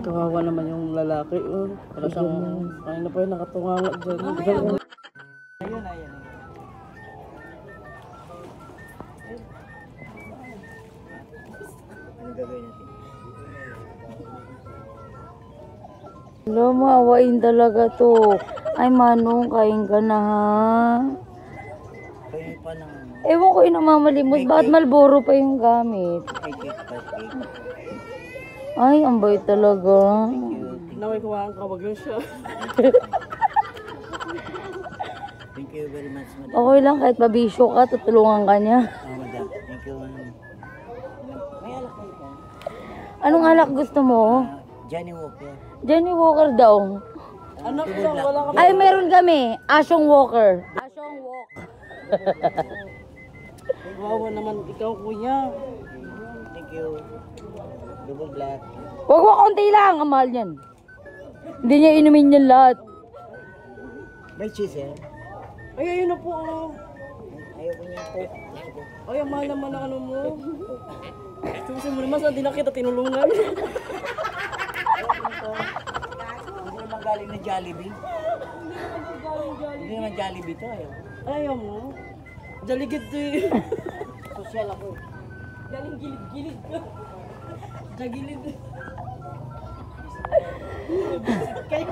Kawawa naman yung lalaki. Para siyang, kanina pa yung nakatunganga dyan. Ayun, ayun. Anong gagawin natin? Wala, maawain talaga to. Ay, Manong, kain ka na ha. Kaya pa ng Ewan ko yung namamalimos. Bakit Malboro pa yung gamit? cake. Ay, ang bait talaga. Naway kuhaan ka, wag yun siya. Thank you very much, madam. Okay lang, kahit mabisyo ka, tutulungan ka niya. Madam. Thank you. May alak kayo ka? Anong alak gusto mo? Johnny Walker. Jenny Walker daw. Anak lang, wala ka. Ay, meron kami. Asyong Walker. Asyong Walk. Kawawa naman ikaw, kuya. Thank you. Double black. Huwag mo, konti lang. Ang mahal niyan. Hindi niya inumin yan lahat. May cheese eh. Ay, ayun na po. Ayoko niya po. Ay, ang mahal naman ang ano mo. Susi mo naman, saan di na kita tinulungan. Hindi naman galing na Jollibee. Hindi naman Jollibee to. Ayaw mo. Jaligid to eh. Social ako. Galing gilid-gilid ka. Jagilid. Kaya